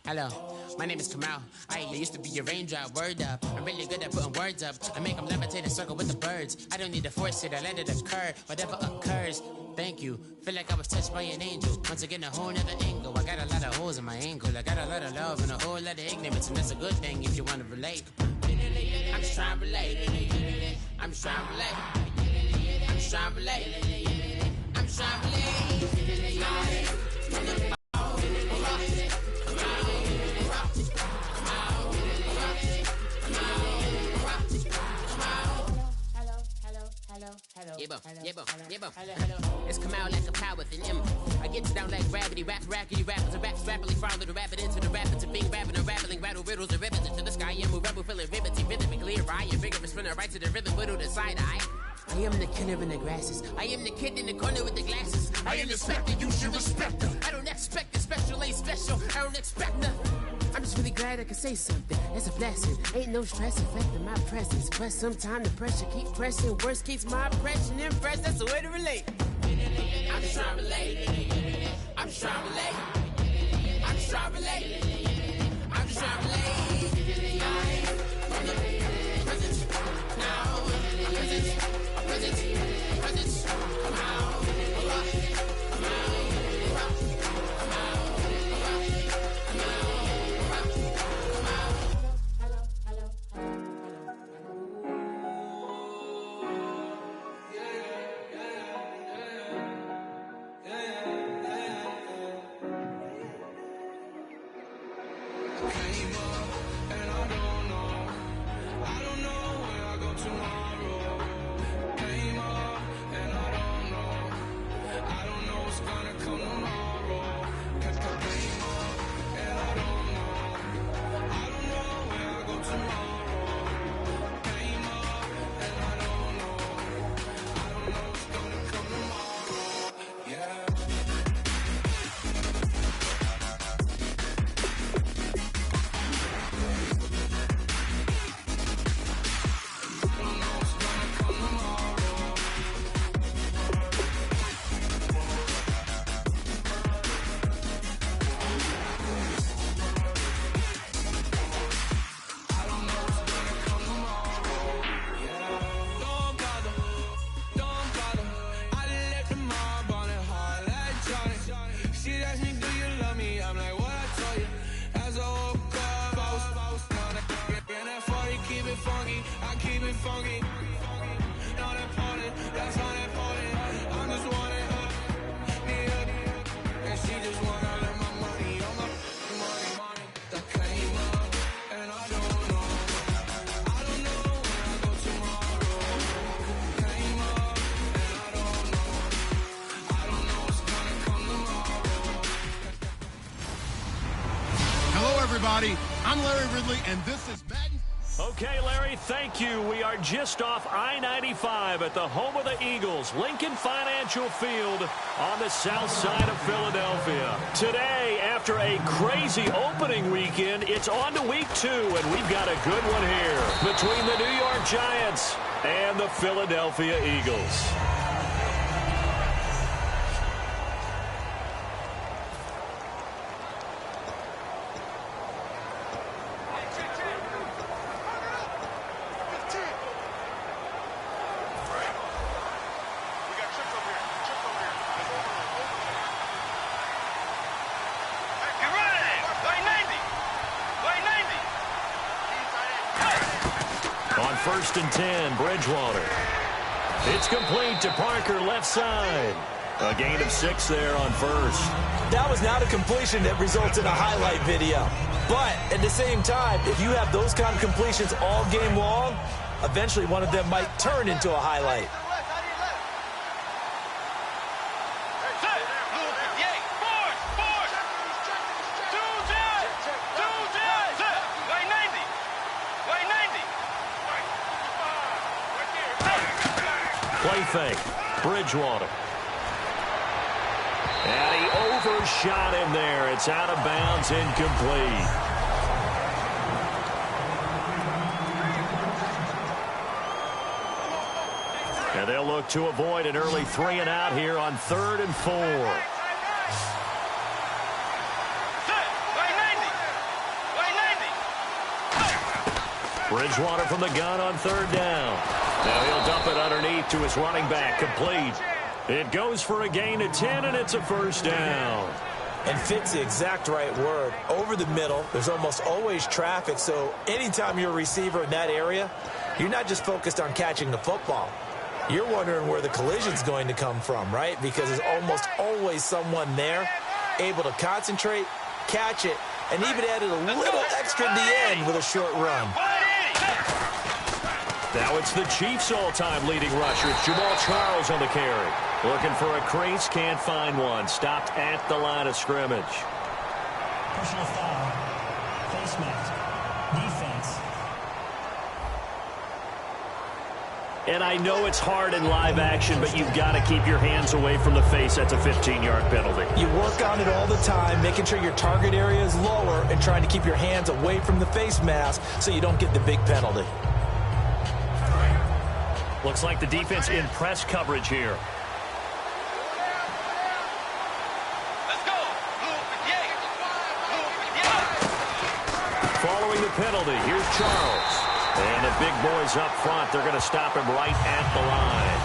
Hello, my name is Kamal. I used to be a raindrop, word up. I'm really good at putting words up. I make them levitate and circle with the birds. I don't need to force it, I let it occur. Whatever occurs, thank you. Feel like I was touched by an angel. Once again, a whole nother angle. I got a lot of holes in my angle. I got a lot of love and a whole lot of ignorance. And that's a good thing if you want to relate. I'm just trying to relate. I'm just trying to relate. I'm just trying to relate. I'm just trying to relate. It's come out like a power within him. I get down like gravity, rackety rappers, and raps rapidly follow the rabbit into the rapids of being rapping and rattling, rattle riddles and rivets into the sky. I'm a rebel, feeling riveting, rhythm and clear. I am vigorous, spinner right to the rhythm, whittle the side eye. I am the killer in the grasses. I am the kid in the corner with the glasses. I am the specter, you should respect her. I don't expect the special, ain't special. I don't expect nothing. I'm just really glad I can say something. It's a blessing. Ain't no stress affecting my presence. But sometimes the pressure keep pressing. Worst keeps my impression impressed. That's the way to relate. I'm just trying to relate. I'm just trying to relate. I'm just trying to relate. I'm just trying to relate. From the present now. Present. Come out. Everybody, I'm Larry Ridley, and this is Madden. Okay, Larry, thank you. We are just off I-95 at the home of the Eagles, Lincoln Financial Field on the south side of Philadelphia. Today, after a crazy opening weekend, it's on to week 2, and we've got a good one here between the New York Giants and the Philadelphia Eagles. First and 10, Bridgewater. It's complete to Parker, left side. A gain of 6 there on first. That was not a completion that results in a highlight video. But at the same time, if you have those kind of completions all game long, eventually one of them might turn into a highlight. Play fake, Bridgewater. And he overshot him there. It's out of bounds, incomplete. And they'll look to avoid an early 3-and-out here on 3rd and 4. Bridgewater from the gun on third down. Now he'll dump it underneath to his running back, complete. It goes for a gain of 10, and it's a first down. And fit's the exact right word. Over the middle, there's almost always traffic, so anytime you're a receiver in that area, you're not just focused on catching the football. You're wondering where the collision's going to come from, right? Because there's almost always someone there able to concentrate, catch it, and even added a little extra at the end with a short run. Now it's the Chiefs' all-time leading rusher. It's Jamal Charles on the carry. Looking for a crease, can't find one. Stopped at the line of scrimmage. Personal foul. Face mask. Defense. And I know it's hard in live action, but you've got to keep your hands away from the face. That's a 15-yard penalty. You work on it all the time, making sure your target area is lower and trying to keep your hands away from the face mask so you don't get the big penalty. Looks like the defense in press coverage here. Following the penalty, here's Charles. And the big boys up front, they're going to stop him right at the line.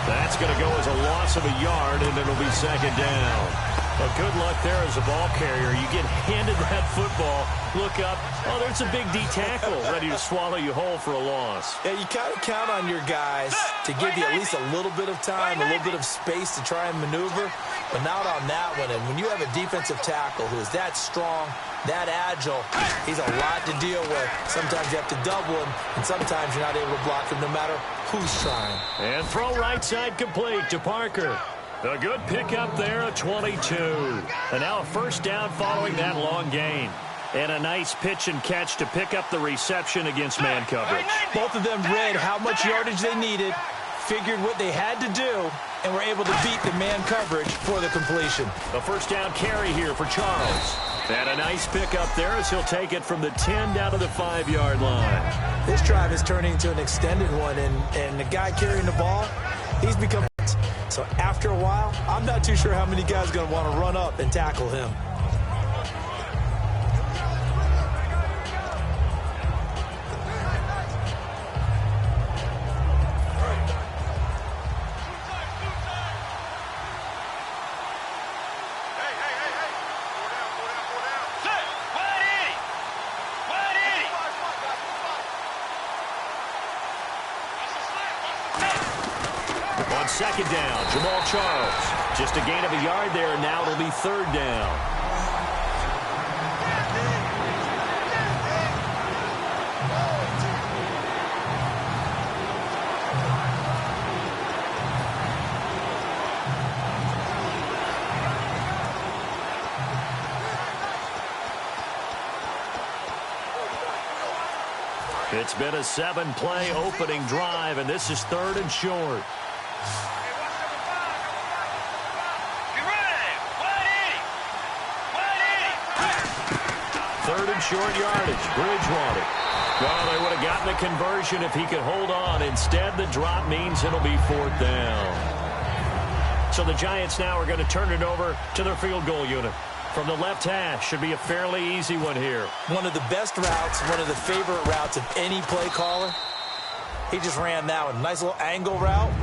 That's going to go as a loss of a yard, and it'll be second down. Well, good luck there as a ball carrier. You get handed that football, look up, oh, there's a big D tackle ready to swallow you whole for a loss. Yeah, you kind of count on your guys to give you at least a little bit of time, a little bit of space to try and maneuver, but not on that one. And when you have a defensive tackle who is that strong, that agile, he's a lot to deal with. Sometimes you have to double him, and sometimes you're not able to block him no matter who's trying. And throw right side complete to Parker. A good pickup there, a 22. And now a first down following that long gain. And a nice pitch and catch to pick up the reception against man coverage. Both of them read how much yardage they needed, figured what they had to do, and were able to beat the man coverage for the completion. A first down carry here for Charles. And a nice pickup there as he'll take it from the 10 down to the 5-yard line. This drive is turning into an extended one, and the guy carrying the ball, he's become... So after a while, I'm not too sure how many guys are going to want to run up and tackle him. Second down, Jamal Charles. Just a gain of a yard there, and now it'll be third down. It's been a 7-play opening drive, and this is third and short. Third and short yardage, Bridgewater. Well, they would have gotten the conversion if he could hold on. Instead, the drop means it'll be fourth down. So the Giants now are going to turn it over to their field goal unit. From the left hash, should be a fairly easy one here. One of the best routes, one of the favorite routes of any play caller. He just ran that one. Nice little angle route.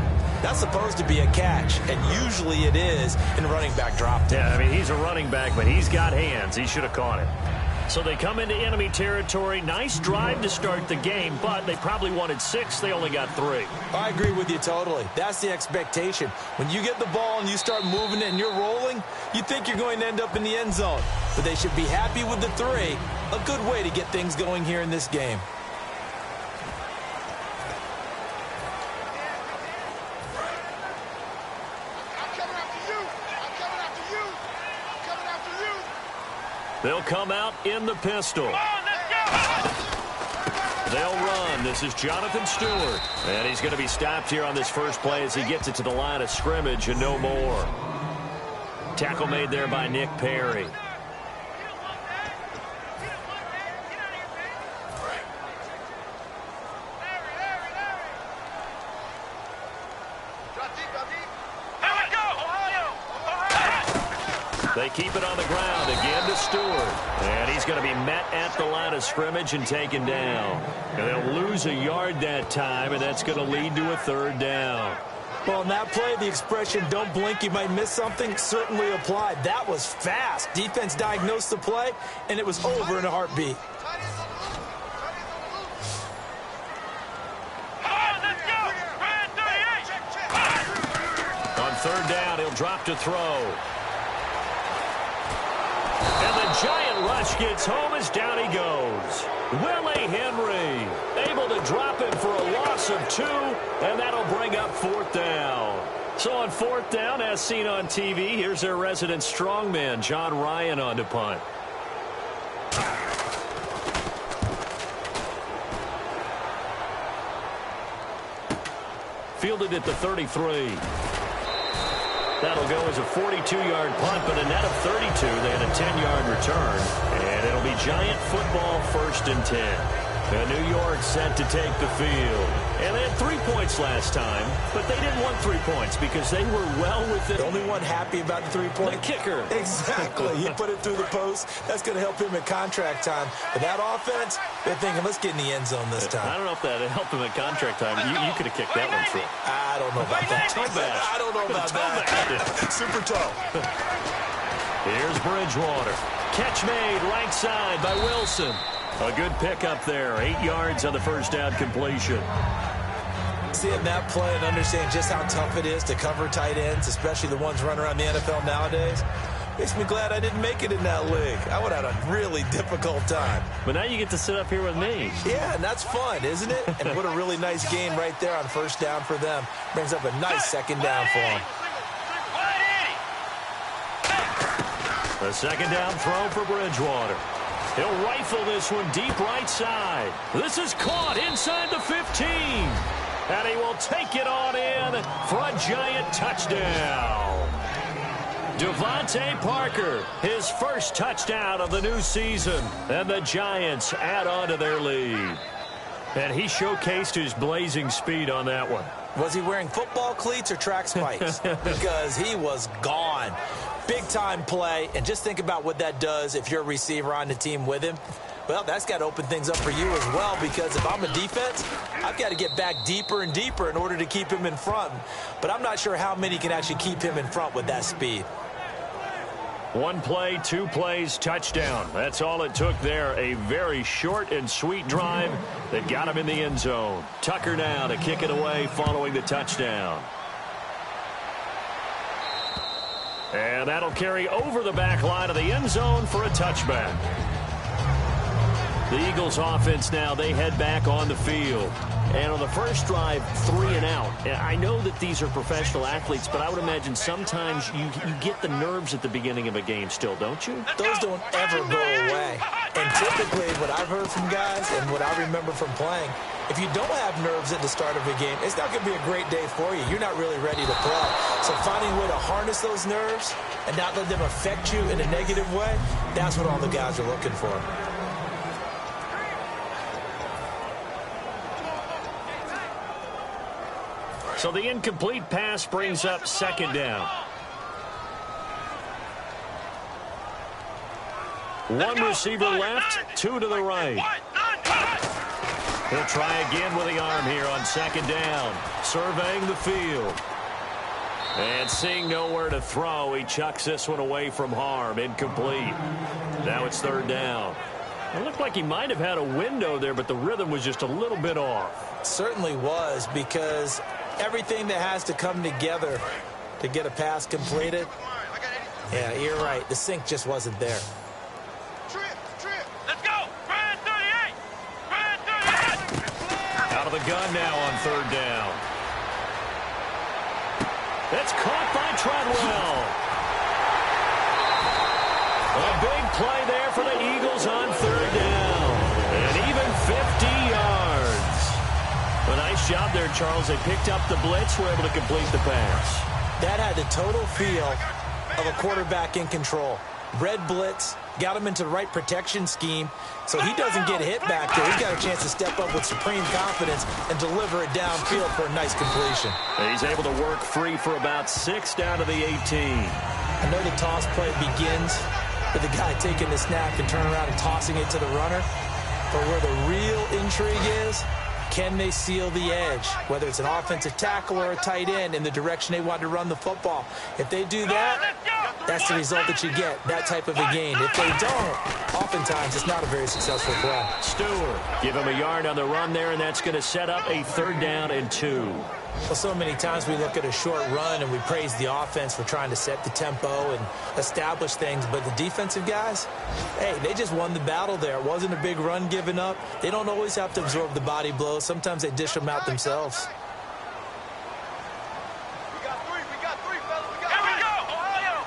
That's supposed to be a catch, and usually it is in running back drop. Yeah, I mean, he's a running back, but he's got hands. He should have caught it. So they come into enemy territory. Nice drive to start the game, but they probably wanted 6. They only got 3. I agree with you totally. That's the expectation. When you get the ball and you start moving it and you're rolling, you think you're going to end up in the end zone. But they should be happy with the 3. A good way to get things going here in this game. They'll come out in the pistol. They'll run. This is Jonathan Stewart. And he's going to be stopped here on this first play as he gets it to the line of scrimmage and no more. Tackle made there by Nick Perry. They keep it on the ground again to Stewart. And he's going to be met at the line of scrimmage and taken down. And they'll lose a yard that time, and that's going to lead to a third down. Well, in that play, the expression, don't blink, you might miss something, certainly applied. That was fast. Defense diagnosed the play, and it was over in a heartbeat. On third down, he'll drop to throw. And the giant rush gets home as down he goes. Willie Henry able to drop him for a loss of 2, and that'll bring up fourth down. So on fourth down, as seen on TV, here's their resident strongman, John Ryan, on to punt. Fielded at the 33. That'll go as a 42-yard punt, but a net of 32. They had a 10-yard return, and it'll be Giant football 1st and 10. And New York set to take the field. And they had 3 points last time, but they didn't want 3 points because they were well within. The only one happy about the 3-point? The kicker. Exactly. He put it through the post. That's going to help him at contract time. But that offense, they're thinking, let's get in the end zone this time. I don't know if that helped him at contract time. You could have kicked that one through. I don't know about that. Toe bash. I don't know about that. Super toe. Here's Bridgewater. Catch made right side by Wilson. A good pick up there. 8 yards on the first down completion. Seeing that play and understanding just how tough it is to cover tight ends, especially the ones running around the NFL nowadays, makes me glad I didn't make it in that league. I would have had a really difficult time. But now you get to sit up here with me. Yeah, and that's fun, isn't it? And what a really nice gain right there on first down for them. Brings up a nice second down for them. The second down throw for Bridgewater. He'll rifle this one deep right side. This is caught inside the 15. And he will take it on in for a Giant touchdown. Devontae Parker, his first touchdown of the new season. And the Giants add on to their lead. And he showcased his blazing speed on that one. Was he wearing football cleats or track spikes? Because he was gone. Big-time play, and just think about what that does if you're a receiver on the team with him. Well, that's got to open things up for you as well, because if I'm a defense, I've got to get back deeper and deeper in order to keep him in front. But I'm not sure how many can actually keep him in front with that speed. 1 play, 2 plays, touchdown. That's all it took there. A very short and sweet drive that got him in the end zone. Tucker now to kick it away following the touchdown. And that'll carry over the back line of the end zone for a touchback. The Eagles offense now, they head back on the field. And on the first drive, 3 and out. And I know that these are professional athletes, but I would imagine sometimes you get the nerves at the beginning of a game still, don't you? Those don't ever go away. And typically what I've heard from guys and what I remember from playing, if you don't have nerves at the start of a game, it's not going to be a great day for you. You're not really ready to play. So finding a way to harness those nerves and not let them affect you in a negative way, that's what all the guys are looking for. So the incomplete pass brings up second down. 1 receiver left, 2 to the right. He'll try again with the arm here on second down. Surveying the field. And seeing nowhere to throw, he chucks this one away from harm. Incomplete. Now it's third down. It looked like he might have had a window there, but the rhythm was just a little bit off. Certainly was, because everything that has to come together to get a pass completed, yeah, you're right. The sync just wasn't there. Let's go! Brian 38! Brian 38! Out of the gun now on third down. It's caught by Treadwell. A big play there for the Eagles on third down. And even 50 yards. A nice job there, Charles. They picked up the blitz, were able to complete the pass. That had the total feel of a quarterback in control. Red blitz, got him into the right protection scheme, so he doesn't get hit back there. He's got a chance to step up with supreme confidence and deliver it downfield for a nice completion. And he's able to work free for about 6 down to the 18. I know the toss play begins with the guy taking the snap and turning around and tossing it to the runner. But where the real intrigue is, can they seal the edge, whether it's an offensive tackle or a tight end, in the direction they want to run the football? If they do that, that's the result that you get, that type of a gain. If they don't, oftentimes it's not a very successful play. Stewart, give him a yard on the run there, and that's going to set up a 3rd down and 2. Well, so many times we look at a short run and we praise the offense for trying to set the tempo and establish things, but the defensive guys, hey, they just won the battle there. It wasn't a big run given up. They don't always have to absorb the body blows. Sometimes they dish them out themselves. We got three, fellas. Here we go! Ohio!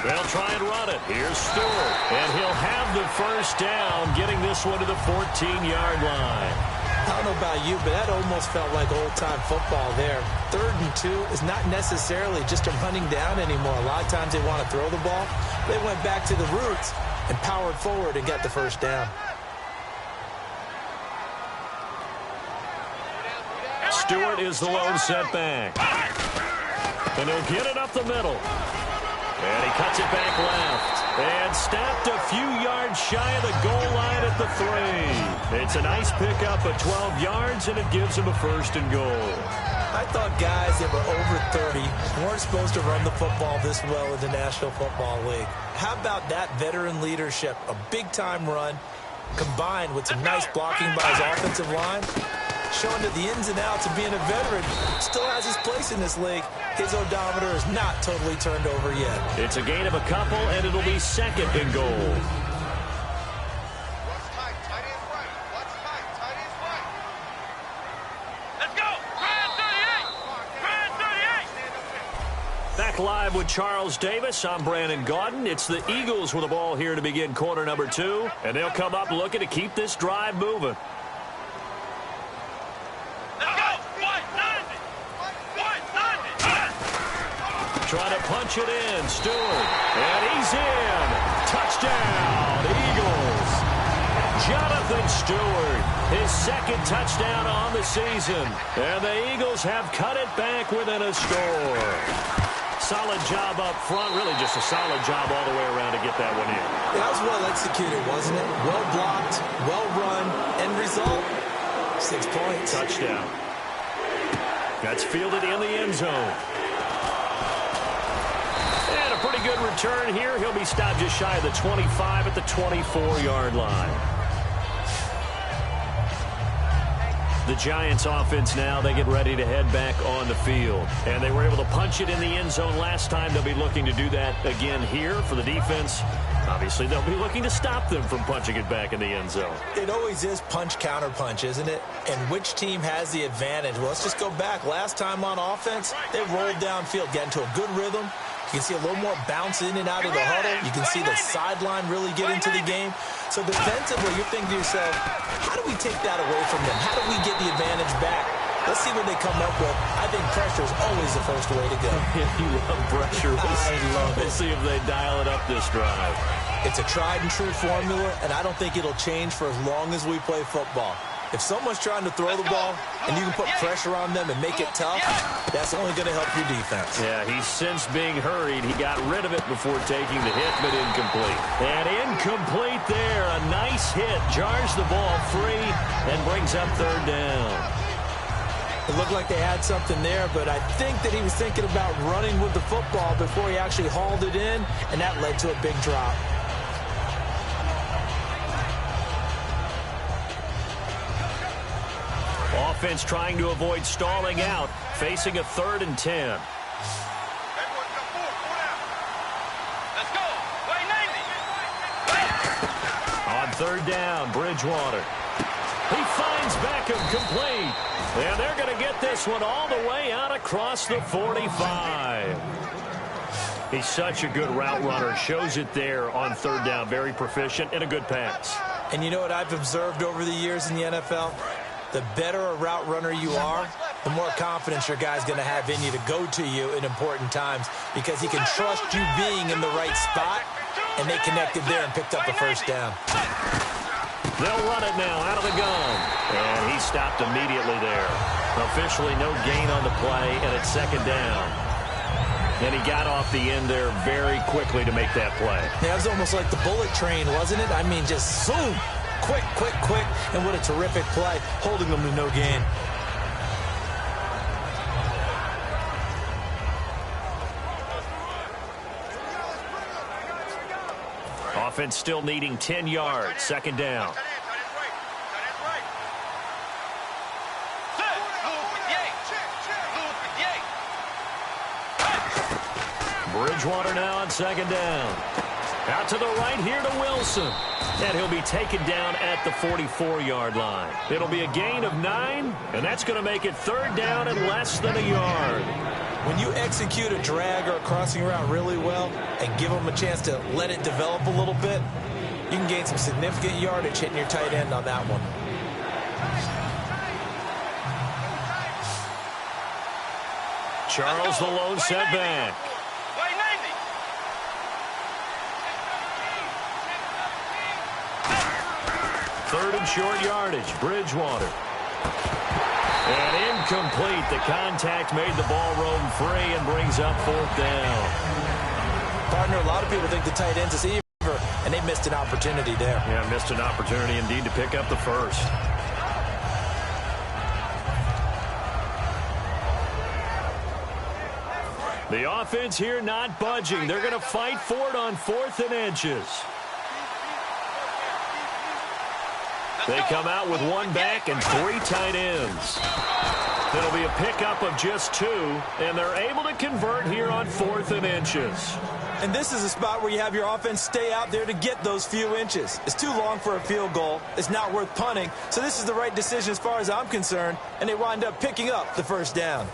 They'll try and run it. Here's Stewart, and he'll have the 1st down, getting this one to the 14-yard line. I don't know about you, but that almost felt like old-time football there. 3rd and 2 is not necessarily just a running down anymore. A lot of times they want to throw the ball. They went back to the roots and powered forward and got the 1st down. Stewart is the lone setback. And he'll get it up the middle. And he cuts it back left. And snapped a few yards shy of the goal line at the 3. It's a nice pickup of 12 yards, and it gives him a 1st and goal. I thought guys that were over 30 weren't supposed to run the football this well in the National Football League. How about that veteran leadership? A big-time run combined with some nice blocking by his offensive line, showing that the ins and outs of being a veteran still has his place in this league. His odometer is not totally turned over yet. It's a gain of a couple, and it'll be 2nd and goal. Let's go! Brand 38! Back live with Charles Davis. I'm Brandon Gaudin. It's the Eagles with the ball here to begin quarter number 2, and they'll come up looking to keep this drive moving. Trying to punch it in. Stewart. And he's in. Touchdown, Eagles. Jonathan Stewart, his 2nd touchdown on the season. And the Eagles have cut it back within a score. Solid job up front. Really just a solid job all the way around to get that one in. That was well executed, wasn't it? Well blocked, well run. End result, 6 points. Touchdown. That's fielded in the end zone. And a pretty good return here. He'll be stopped just shy of the 25 at the 24-yard line. The Giants offense now, they get ready to head back on the field. And they were able to punch it in the end zone last time. They'll be looking to do that again here for the defense. Obviously, they'll be looking to stop them from punching it back in the end zone. It always is punch-counter-punch, isn't it? And which team has the advantage? Well, let's just go back. Last time on offense, they rolled downfield, got into a good rhythm. You can see a little more bounce in and out of the huddle. You can see the sideline really get into the game. So defensively, you're thinking to yourself, how do we take that away from them? How do we get the advantage back? Let's see what they come up with. I think pressure is always the first way to go. You love pressure. We'll see if they dial it up this drive. It's a tried-and-true formula, and I don't think it'll change for as long as we play football. If someone's trying to throw the ball and you can put pressure on them and make it tough, that's only going to help your defense. Yeah, he's since being hurried. He got rid of it before taking the hit, but incomplete. And incomplete there. A nice hit. Jars the ball free and brings up 3rd down. It looked like they had something there, but I think that he was thinking about running with the football before he actually hauled it in, and that led to a big drop. Offense trying to avoid stalling out, facing a 3rd and 10. Let's go! Way 90! On 3rd down, Bridgewater. He finds Beckham complete. And they're going to get this one all the way out across the 45. He's such a good route runner. Shows it there on 3rd down. Very proficient and a good pass. And you know what I've observed over the years in the NFL? The better a route runner you are, the more confidence your guy's going to have in you to go to you in important times because he can trust you being in the right spot, and they connected there and picked up a 1st down. They'll run it now out of the gun. And he stopped immediately there. Officially no gain on the play, and it's second down. And he got off the end there very quickly to make that play. Yeah, it was almost like the bullet train, wasn't it? I mean, just zoom. Quick, quick, quick. And what a terrific play, holding them to no gain. Offense still needing 10 yards. Second down. Bridgewater now on second down. Out to the right here to Wilson. And he'll be taken down at the 44-yard line. It'll be a gain of 9, and that's going to make it third down and less than a yard. When you execute a drag or a crossing route really well and give them a chance to let it develop a little bit, you can gain some significant yardage hitting your tight end on that one. Charles the lone setback. Third and short yardage. Bridgewater. And incomplete. The contact made the ball roam free and brings up fourth down. Partner, a lot of people think the tight end's a receiver, and they missed an opportunity there. Yeah, missed an opportunity indeed to pick up the first. The offense here not budging. They're going to fight for it on 4th and inches. They come out with one back and 3 tight ends. It'll be a pickup of just 2, and they're able to convert here on 4th and inches. And this is a spot where you have your offense stay out there to get those few inches. It's too long for a field goal. It's not worth punting. So this is the right decision as far as I'm concerned, and they wind up picking up the first down.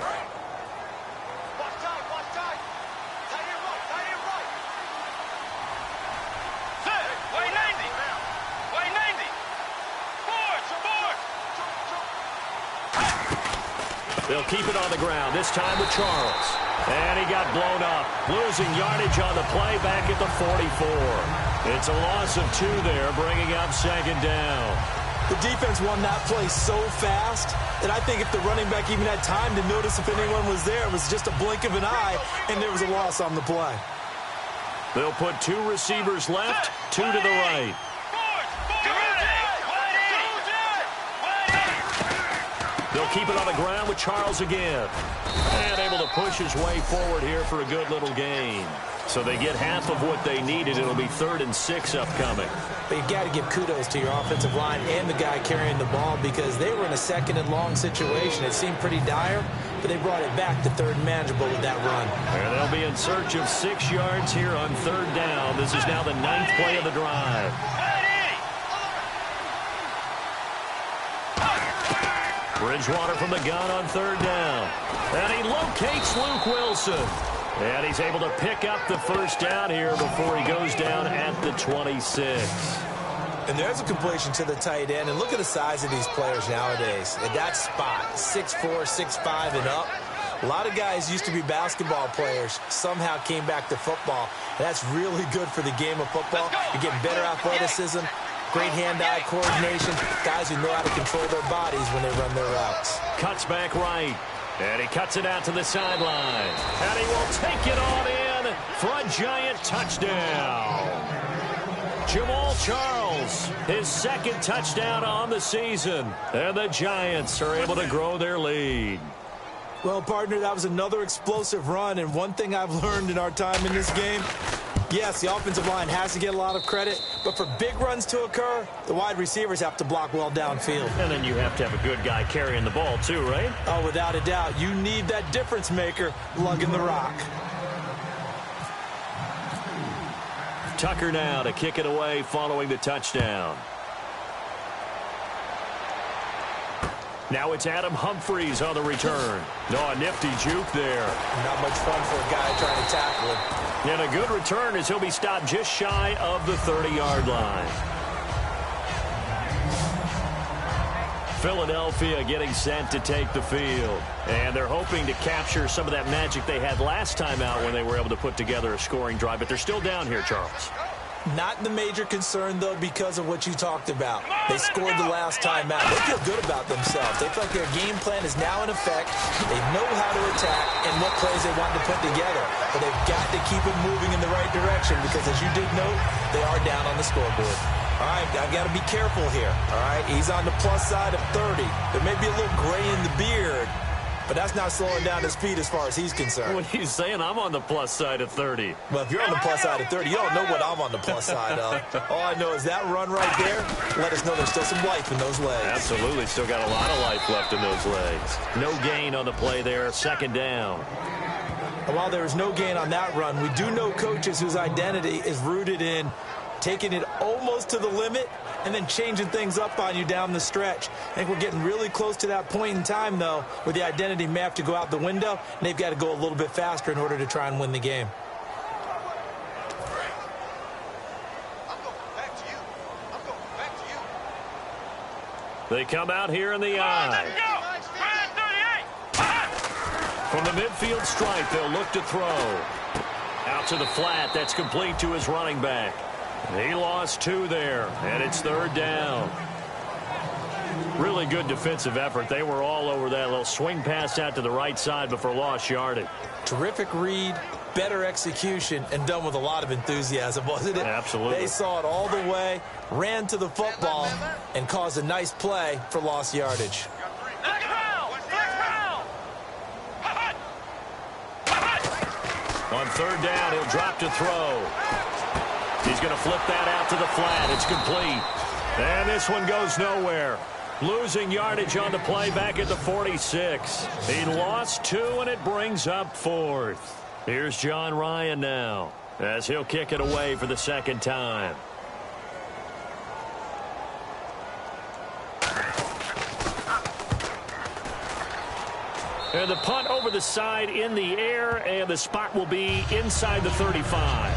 They'll keep it on the ground, this time with Charles. And he got blown up, losing yardage on the play back at the 44. It's a loss of 2 there, bringing up second down. The defense won that play so fast that I think if the running back even had time to notice if anyone was there, it was just a blink of an eye, and there was a loss on the play. They'll put 2 receivers left, 2 to the right. They'll keep it on the ground with Charles again. And able to push his way forward here for a good little gain. So they get half of what they needed. It'll be 3rd and 6 upcoming. But you've got to give kudos to your offensive line and the guy carrying the ball because they were in a 2nd and long situation. It seemed pretty dire, but they brought it back to 3rd and manageable with that run. And they'll be in search of 6 yards here on 3rd down. This is now the 9th play of the drive. Bridgewater from the gun on 3rd down. And he locates Luke Wilson. And he's able to pick up the first down here before he goes down at the 26. And there's a completion to the tight end. And look at the size of these players nowadays. At that spot, 6'4", 6'5", and up. A lot of guys used to be basketball players. Somehow came back to football. And that's really good for the game of football. You're getting better athleticism. Great hand-eye coordination. Guys who know how to control their bodies when they run their routes. Cuts back right. And he cuts it out to the sideline. And he will take it on in for a giant touchdown. Jamal Charles, his 2nd touchdown on the season. And the Giants are able to grow their lead. Well, partner, that was another explosive run. And one thing I've learned in our time in this game, yes, the offensive line has to get a lot of credit, but for big runs to occur, the wide receivers have to block well downfield. And then you have to have a good guy carrying the ball too, right? Oh, without a doubt. You need that difference maker lugging the rock. Tucker now to kick it away following the touchdown. Now it's Adam Humphries on the return. No, a nifty juke there. Not much fun for a guy trying to tackle him. And a good return as he'll be stopped just shy of the 30-yard line. Philadelphia getting set to take the field. And they're hoping to capture some of that magic they had last time out when they were able to put together a scoring drive. But they're still down here, Charles. Not the major concern, though, because of what you talked about. They scored the last time out. They feel good about themselves. They feel like their game plan is now in effect. They know how to attack and what plays they want to put together. But they've got to keep it moving in the right direction because, as you did note, they are down on the scoreboard. All right, I've got to be careful here. All right, he's on the plus side of 30. There may be a little gray in the beard, but that's not slowing down his speed as far as he's concerned. What are you saying? I'm on the plus side of 30. Well, if you're on the plus side of 30, you don't know what I'm on the plus side of. All I know is that run right there let us know there's still some life in those legs. Absolutely. Still got a lot of life left in those legs. No gain on the play there. Second down. And while there was no gain on that run, we do know coaches whose identity is rooted in taking it almost to the limit and then changing things up on you down the stretch. I think we're getting really close to that point in time, though, where the identity may have to go out the window, and they've got to go a little bit faster in order to try and win the game. They come out here in the eye. From the midfield stripe, they'll look to throw. Out to the flat. That's complete to his running back. He lost 2 there, and it's third down. Really good defensive effort. They were all over that little swing pass out to the right side before lost yardage. Terrific read, better execution, and done with a lot of enthusiasm, wasn't it? Absolutely. They saw it all the way, ran to the football, and caused a nice play for lost yardage. On third down, he'll drop to throw. He's going to flip that out to the flat. It's complete. And this one goes nowhere. Losing yardage on the play back at the 46. He lost 2, and it brings up 4th. Here's John Ryan now as he'll kick it away for the second time. And the punt over the side in the air, and the spot will be inside the 35.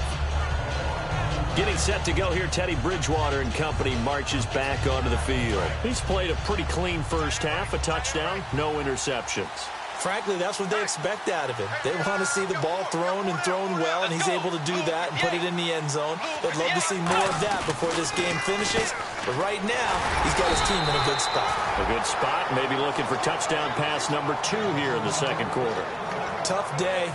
Getting set to go here, Teddy Bridgewater and company marches back onto the field. He's played a pretty clean first half, a touchdown, no interceptions. Frankly, that's what they expect out of him. They want to see the ball thrown and thrown well, and he's able to do that and put it in the end zone. They'd love to see more of that before this game finishes. But right now, he's got his team in a good spot. A good spot, maybe looking for touchdown pass number 2 here in the second quarter. Tough day,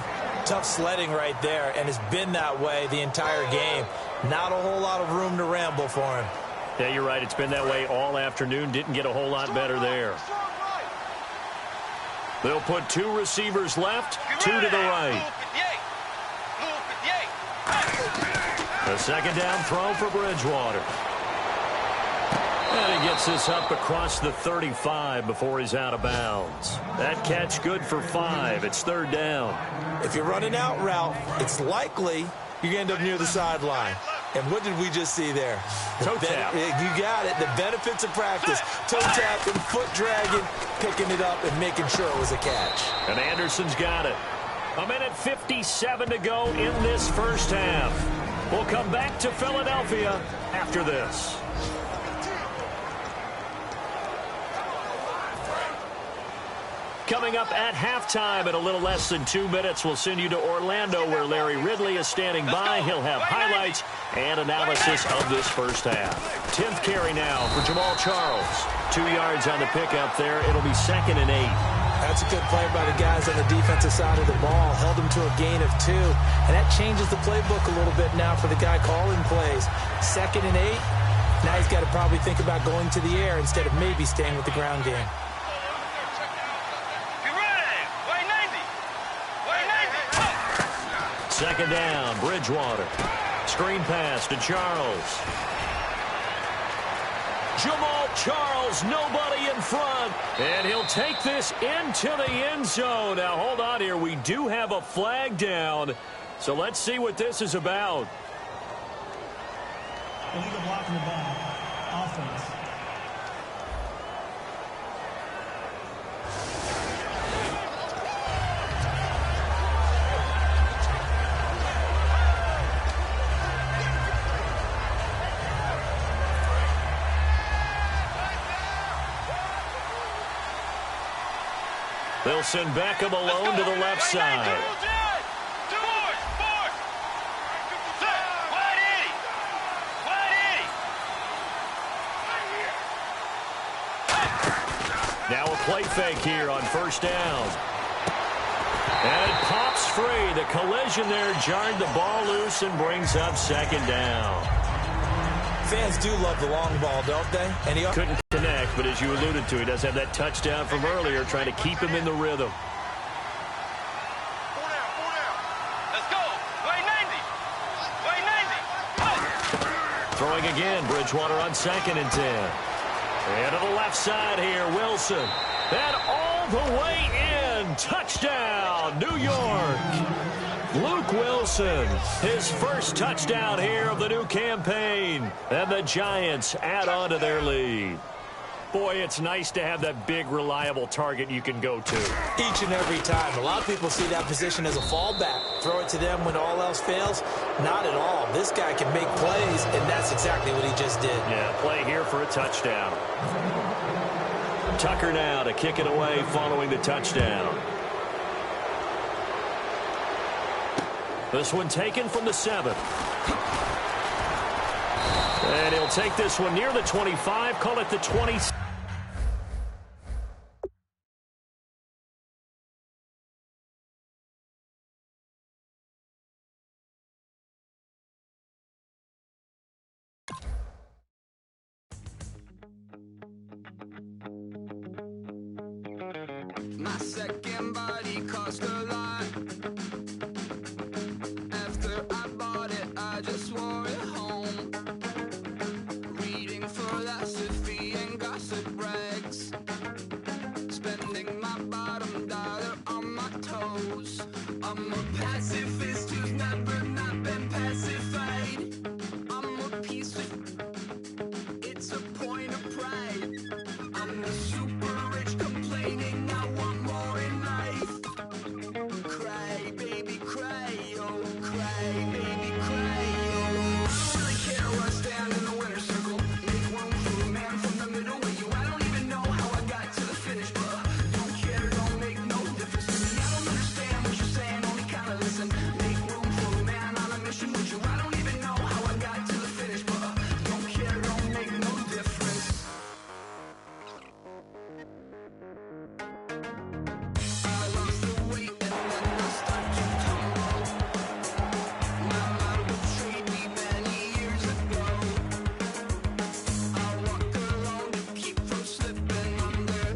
tough sledding right there, and it's been that way the entire game. Not a whole lot of room to ramble for him. Yeah, you're right. It's been that way all afternoon. Didn't get a whole lot better there. They'll put 2 receivers left, 2 to the right. A second down throw for Bridgewater. And he gets this up across the 35 before he's out of bounds. That catch good for 5. It's third down. If you're running out route, it's likely you're going to end up near the sideline. And what did we just see there? Toe tap. You got it. The benefits of practice. Toe tapping, foot dragging, picking it up, and making sure it was a catch. And Anderson's got it. 1:57 to go in this first half. We'll come back to Philadelphia after this. Coming up at halftime in a little less than 2 minutes, we'll send you to Orlando where Larry Ridley is standing by. He'll have highlights and analysis of this first half. 10th carry now for Jamal Charles. 2 yards on the pickup there. It'll be 2nd and 8. That's a good play by the guys on the defensive side of the ball. Held him to a gain of 2. And that changes the playbook a little bit now for the guy calling plays. 2nd and 8. Now he's got to probably think about going to the air instead of maybe staying with the ground game. Second down, Bridgewater. Screen pass to Charles. Jamal Charles, nobody in front. And he'll take this into the end zone. Now, hold on here. We do have a flag down. So let's see what this is about. Illegal block in the back. Offense. They'll send Beckham alone to the left side. Now a play fake here on first down. And it pops free. The collision there jarred the ball loose and brings up second down. Fans do love the long ball, don't they? And he couldn't connect, but as you alluded to, he does have that touchdown from earlier, trying to keep him in the rhythm. Let's go. Play 90. Play 90. Throwing again, Bridgewater on 2nd and 10. And to the left side here, Wilson. And all the way in. Touchdown, New York. Luke Wilson, his first touchdown here of the new campaign. And the Giants add on to their lead. Boy, it's nice to have that big, reliable target you can go to. Each and every time. A lot of people see that position as a fallback. Throw it to them when all else fails. Not at all. This guy can make plays, and that's exactly what he just did. Yeah, play here for a touchdown. Tucker now to kick it away following the touchdown. This one taken from the 7. And he'll take this one near the 25, call it the 20. My second body cost a lot. After I bought it, I just wore it home. Reading philosophy and gossip rags. Spending my bottom dollar on my toes. I'm a pacifist who's never not been pacified. I'm a piece of... It's a point of pride. I'm the super rich complaining I want more in life. Cry, baby, cry, oh, cry, baby, cry, oh. Really care where I stand in the winner's circle. Make room for a man from the middle with you. I don't even know how I got to the finish, but don't care, don't make no difference to me. I don't understand what you're saying, only kinda listen. Make room for a man on a mission with you. I don't even know how I got to the finish, but don't care, don't make no difference. I lost the weight and then I start to tumble. My mind betrayed me many years ago. I walk alone to keep from slipping under.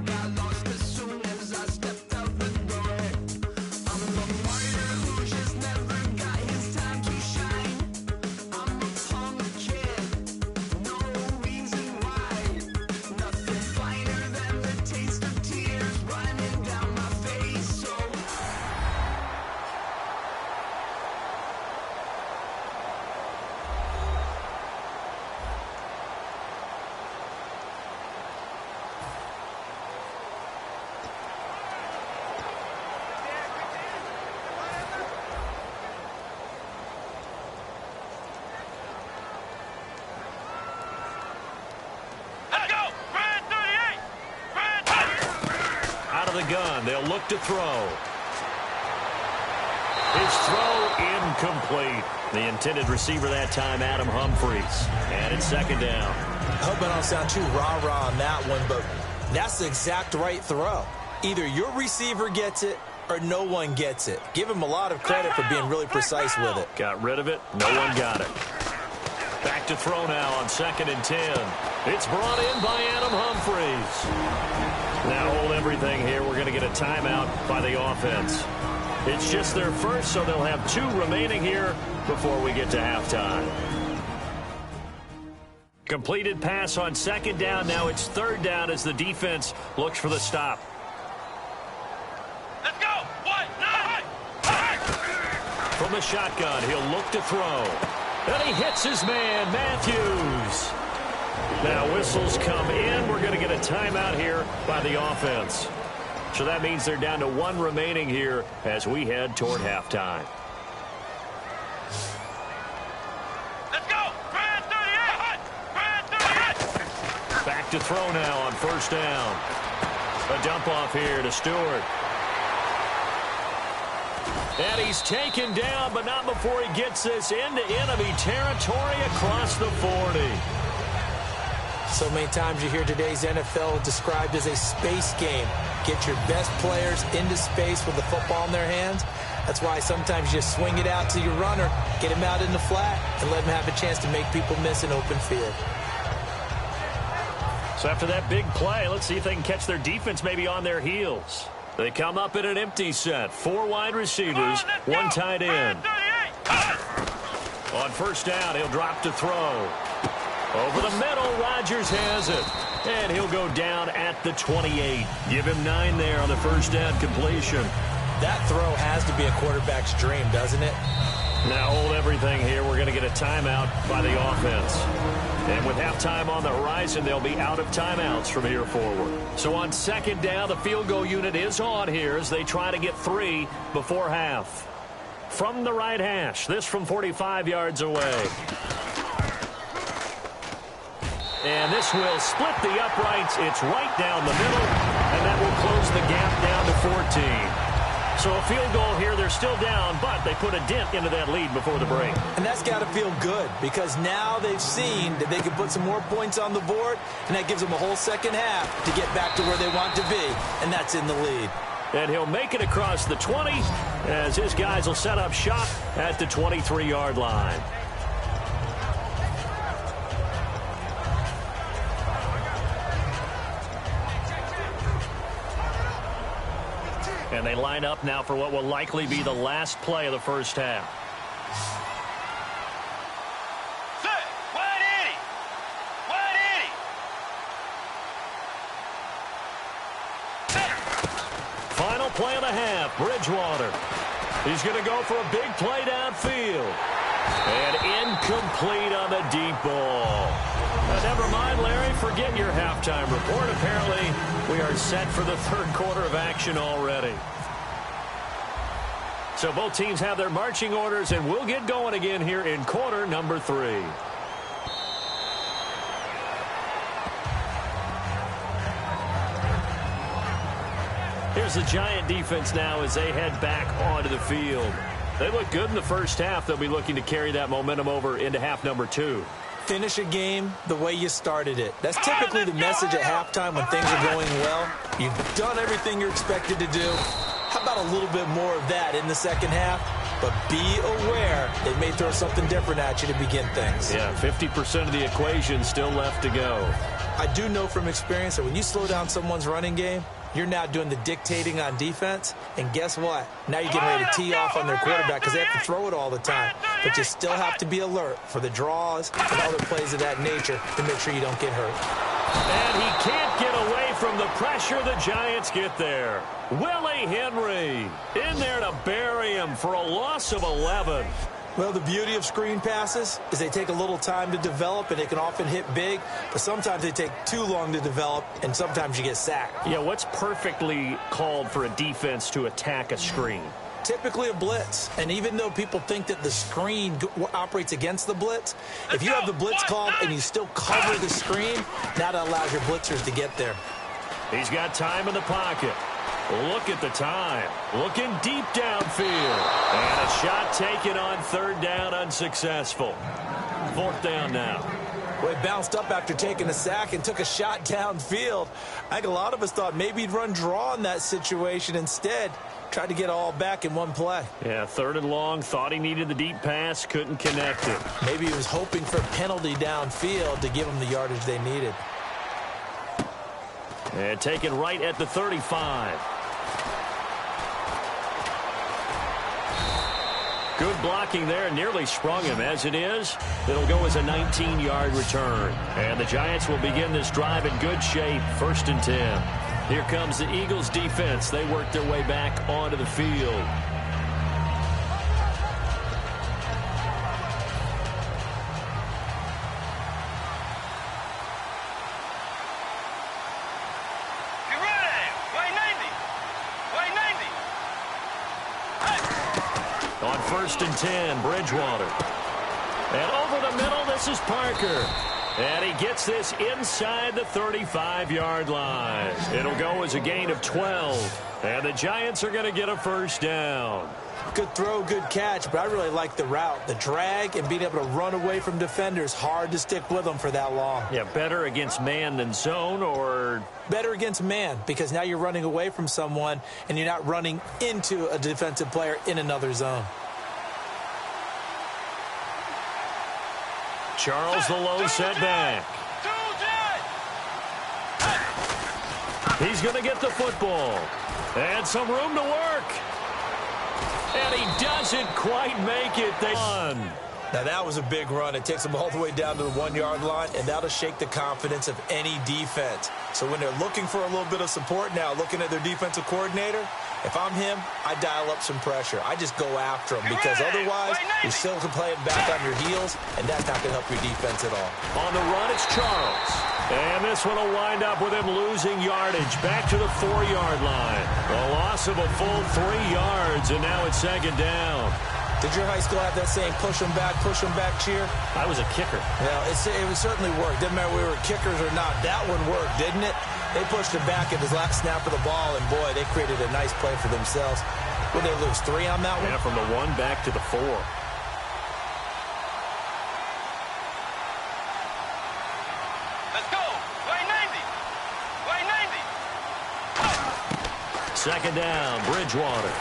Got lost as soon as I stepped out the door. I'm a martyr who just never got his time to shine. I'm a punk kid, no reason why. Nothing finer than the taste of tears running down my face. So Let's go. Brand 38. Brand 38. Out of the gun, they'll look to throw. His throw incomplete. The intended receiver that time, Adam Humphries. And it's 2nd down. I hope I don't sound too rah-rah on that one, but that's the exact right throw. Either your receiver gets it or no one gets it. Give him a lot of credit for being really precise with it. Got rid of it. No one got it. Back to throw now on 2nd and 10. It's brought in by Adam Humphries. Now hold everything here. We're going to get a timeout by the offense. It's just their first, so they'll have 2 remaining here before we get to halftime. Completed pass on 2nd down. Now it's 3rd down as the defense looks for the stop. Let's go. 1, 9. From the shotgun, he'll look to throw. And he hits his man, Matthews. Now whistles come in. We're going to get a timeout here by the offense. So that means they're down to 1 remaining here as we head toward halftime. Let's go. Brand 38. Brand 38. Back to throw now on 1st down. A dump off here to Stewart. And he's taken down, but not before he gets this into enemy territory across the 40. So many times you hear today's NFL described as a space game. Get your best players into space with the football in their hands. That's why sometimes you just swing it out to your runner, get him out in the flat, and let him have a chance to make people miss an open field. So after that big play, let's see if they can catch their defense maybe on their heels. They come up in an empty set. 4 wide receivers, 1 tight end. On first down, he'll drop to throw. Over the middle, Rodgers has it. And he'll go down at the 28. Give him 9 there on the first down completion. That throw has to be a quarterback's dream, doesn't it? Now hold everything here. We're going to get a timeout by the offense. And with halftime on the horizon, they'll be out of timeouts from here forward. So on second down, the field goal unit is on here as they try to get 3 before half. From the right hash, this from 45 yards away. And this will split the uprights. It's right down the middle, and that will close the gap down to 14. So a field goal here, they're still down, but they put a dent into that lead before the break. And that's got to feel good because now they've seen that they can put some more points on the board, and that gives them a whole second half to get back to where they want to be, and that's in the lead. And he'll make it across the 20 as his guys will set up shop at the 23-yard line. And they line up now for what will likely be the last play of the first half. Final play of the half, Bridgewater. He's going to go for a big play downfield. And incomplete on the deep ball. Now, never mind, Larry, forget your halftime report. Apparently, we are set for the third quarter of action already. So both teams have their marching orders, and we'll get going again here in quarter number 3. Here's the Giant defense now as they head back onto the field. They look good in the first half. They'll be looking to carry that momentum over into half number 2. Finish a game the way you started it. That's typically the message at halftime when things are going well. You've done everything you're expected to do. How about a little bit more of that in the second half? But be aware they may throw something different at you to begin things. Yeah, 50% of the equation still left to go. I do know from experience that when you slow down someone's running game, you're now doing the dictating on defense. And guess what? Now you're getting ready to tee off on their quarterback because they have to throw it all the time. But you still have to be alert for the draws and other plays of that nature to make sure you don't get hurt. And he can't get away from the pressure. The Giants get there. Willie Henry in there to bury him for a loss of 11. Well, the beauty of screen passes is they take a little time to develop, and they can often hit big, but sometimes they take too long to develop, and sometimes you get sacked. Yeah, what's perfectly called for a defense to attack a screen? Typically a blitz, and even though people think that the screen operates against the blitz, if you have the blitz called and you still cover the screen, now that allows your blitzers to get there. He's got time in the pocket. Look at the time. Looking deep downfield. And a shot taken on third down, unsuccessful. Fourth down now. Well, he bounced up after taking a sack and took a shot downfield. I think a lot of us thought maybe he'd run draw in that situation instead. Tried to get all back in one play. Yeah, third and long. Thought he needed the deep pass. Couldn't connect it. Maybe he was hoping for a penalty downfield to give him the yardage they needed. And taken right at the 35. Good blocking there, nearly sprung him. As it is, it'll go as a 19-yard return. And the Giants will begin this drive in good shape, 1st and 10. Here comes the Eagles defense. They work their way back onto the field. On 1st and 10, Bridgewater. And over the middle, this is Parker. And he gets this inside the 35-yard line. It'll go as a gain of 12. And the Giants are going to get a first down. Good throw, good catch, but I really like the route. The drag and being able to run away from defenders, hard to stick with them for that long. Yeah, better against man than zone, or? Better against man, because now you're running away from someone and you're not running into a defensive player in another zone. Charles the low set back. He's going to get the football. And some room to work. And he doesn't quite make it. They won. Now, that was a big run. It takes them all the way down to the 1-yard line, and that'll shake the confidence of any defense. So when they're looking for a little bit of support now, looking at their defensive coordinator, if I'm him, I dial up some pressure. I just go after him, because otherwise you're still playing back on your heels, and that's not going to help your defense at all. On the run, it's Charles. And this one will wind up with him losing yardage back to the 4-yard line. A loss of a full 3 yards, and now it's second down. Did your high school have that saying, push them back cheer? I was a kicker. Well, it certainly worked. Didn't matter if we were kickers or not. That one worked, didn't it? They pushed it back at his last snap of the ball, and boy, they created a nice play for themselves. Would they lose 3 on that one? Yeah, from the 1 back to the 4. Let's go. Way 90. Way 90. Second down, Bridgewater.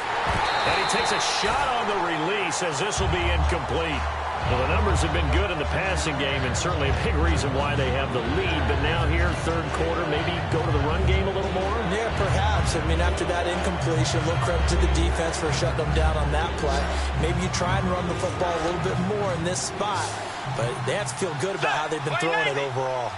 And he takes a shot on the release as this will be incomplete. Well, the numbers have been good in the passing game, and certainly a big reason why they have the lead. But now here, third quarter, maybe go to the run game a little more? Yeah, perhaps. I mean, after that incompletion, a little credit to the defense for shutting them down on that play. Maybe you try and run the football a little bit more in this spot. But they have to feel good about how they've been throwing it overall.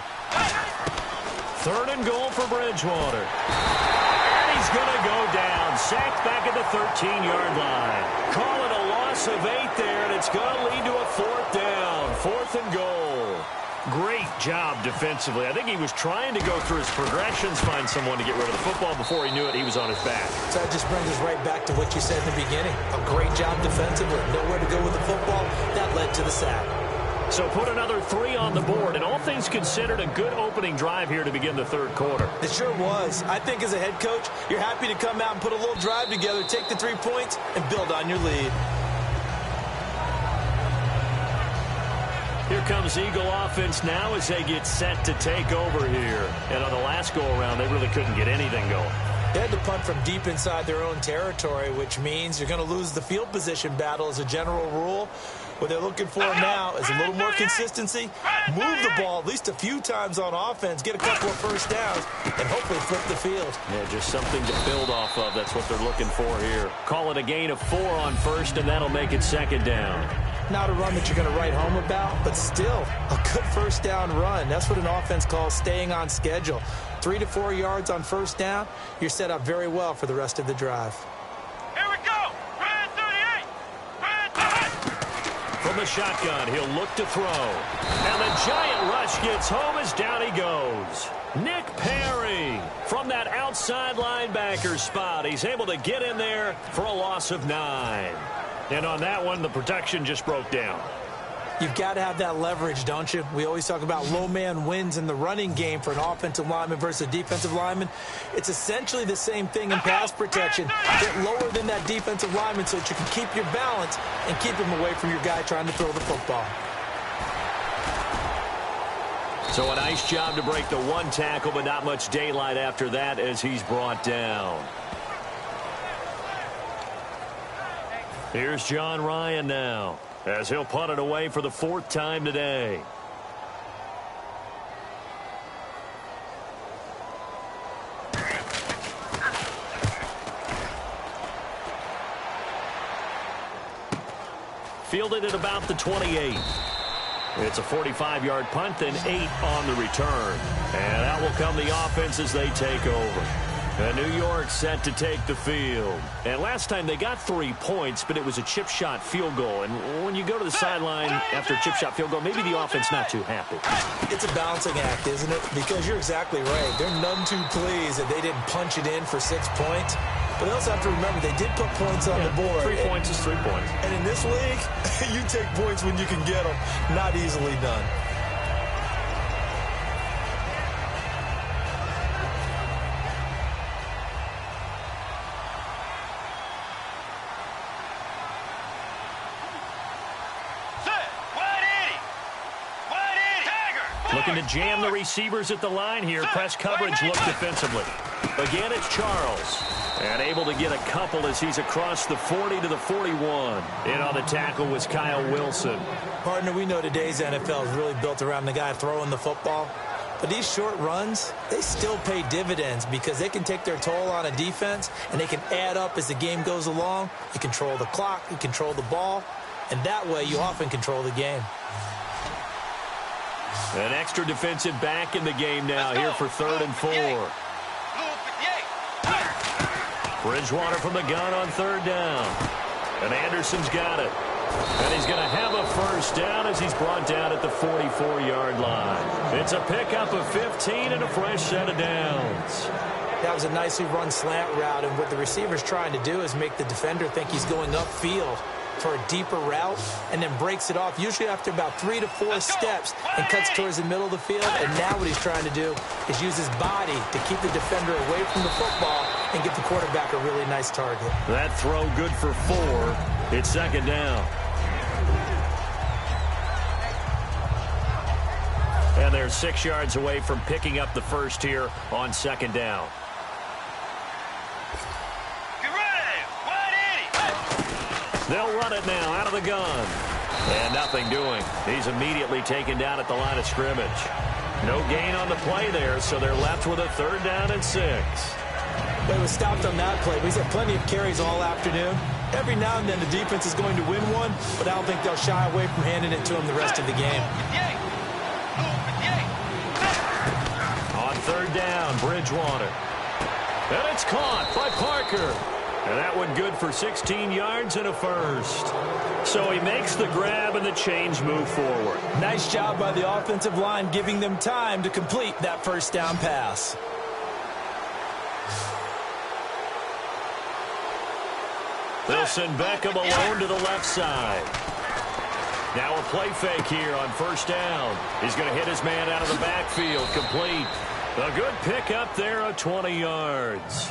Third and goal for Bridgewater. He's going to go down. Sacked back at the 13-yard line. Call it a loss of 8 there, and it's going to lead to a 4th down. 4th and goal. Great job defensively. I think he was trying to go through his progressions, find someone to get rid of the football. Before he knew it, he was on his back. So that just brings us right back to what you said in the beginning. A great job defensively. Nowhere to go with the football. That led to the sack. So put another 3 on the board, and all things considered, a good opening drive here to begin the third quarter. It sure was. I think as a head coach, you're happy to come out and put a little drive together, take the 3 points, and build on your lead. Here comes Eagle offense now as they get set to take over here. And on the last go-around, they really couldn't get anything going. They had to punt from deep inside their own territory, which means you're going to lose the field position battle as a general rule. What they're looking for now is a little more consistency, move the ball at least a few times on offense, get a couple of first downs, and hopefully flip the field. Yeah, just something to build off of. That's what they're looking for here. Call it a gain of 4 on first, and that'll make it second down. Not a run that you're going to write home about, but still a good first down run. That's what an offense calls staying on schedule. 3 to 4 yards on first down, you're set up very well for the rest of the drive. Here we go. Red 38. Red 38. From the shotgun, he'll look to throw. And the giant rush gets home as down he goes. Nick Perry from that outside linebacker spot. He's able to get in there for a loss of 9. And on that one, the protection just broke down. You've got to have that leverage, don't you? We always talk about low man wins in the running game for an offensive lineman versus a defensive lineman. It's essentially the same thing in pass protection. Get lower than that defensive lineman so that you can keep your balance and keep him away from your guy trying to throw the football. So a nice job to break the 1 tackle, but not much daylight after that as he's brought down. Here's John Ryan now, as he'll punt it away for the 4th time today. Fielded at about the 28. It's a 45-yard punt, then 8 on the return. And out will come the offense as they take over. And New York set to take the field. And last time they got 3 points, but it was a chip shot field goal. And when you go to the sideline after a chip shot field goal, maybe the offense not too happy. It's a balancing act, isn't it? Because you're exactly right. They're none too pleased that they didn't punch it in for 6 points. But they also have to remember they did put points on the board. 3 points is 3 points. And in this league, you take points when you can get them. Not easily done. looking to jam the receivers at the line here. Press coverage look defensively. Again, it's Charles. And able to get a couple as he's across the 40 to the 41. In on the tackle was Kyle Wilson. Partner, we know today's NFL is really built around the guy throwing the football. But these short runs, they still pay dividends because they can take their toll on a defense and they can add up as the game goes along. You control the clock, you control the ball, and that way you often control the game. An extra defensive back in the game now here for 3rd and 4. Bridgewater from the gun on 3rd down. And Anderson's got it. And he's going to have a first down as he's brought down at the 44-yard line. It's a pickup of 15 and a fresh set of downs. That was a nicely run slant route, and what the receiver's trying to do is make the defender think he's going upfield for a deeper route and then breaks it off, usually after about 3 to 4 steps, and cuts towards the middle of the field. And now what he's trying to do is use his body to keep the defender away from the football and give the quarterback a really nice target. That throw good for 4. It's 2nd down. And they're 6 yards away from picking up the first here on 2nd down. They'll run it now out of the gun. And nothing doing. He's immediately taken down at the line of scrimmage. No gain on the play there, so they're left with a 3rd down and 6. They was stopped on that play. He's had plenty of carries all afternoon. Every now and then the defense is going to win one, but I don't think they'll shy away from handing it to him the rest of the game. On 3rd down, Bridgewater. And it's caught by Parker. And that one good for 16 yards and a first. So he makes the grab and the change move forward. Nice job by the offensive line giving them time to complete that first down pass. They'll send Beckham alone to the left side. Now a play fake here on 1st down. He's going to hit his man out of the backfield. Complete. A good pick up there of 20 yards.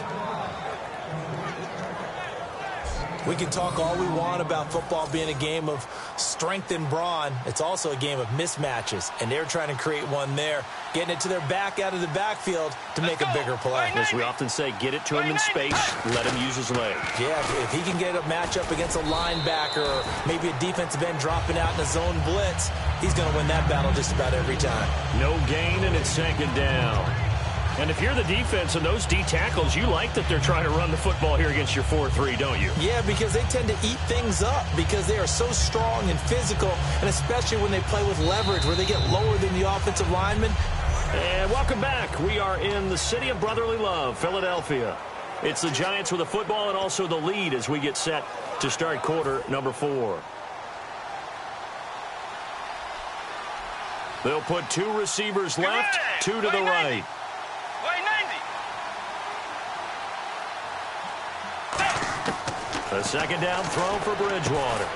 We can talk all we want about football being a game of strength and brawn. It's also a game of mismatches, and they're trying to create one there, getting it to their back out of the backfield to make a bigger play. As we often say, get it to him in space, let him use his leg. Yeah, if he can get a matchup against a linebacker or maybe a defensive end dropping out in a zone blitz, he's going to win that battle just about every time. No gain, and it's 2nd down. And if you're the defense and those D tackles, you like that they're trying to run the football here against your 4-3, don't you? Yeah, because they tend to eat things up because they are so strong and physical, and especially when they play with leverage where they get lower than the offensive linemen. And welcome back. We are in the city of brotherly love, Philadelphia. It's the Giants with the football and also the lead as we get set to start quarter number 4. They'll put 2 receivers left, 2 to the right. A 2nd down throw for Bridgewater.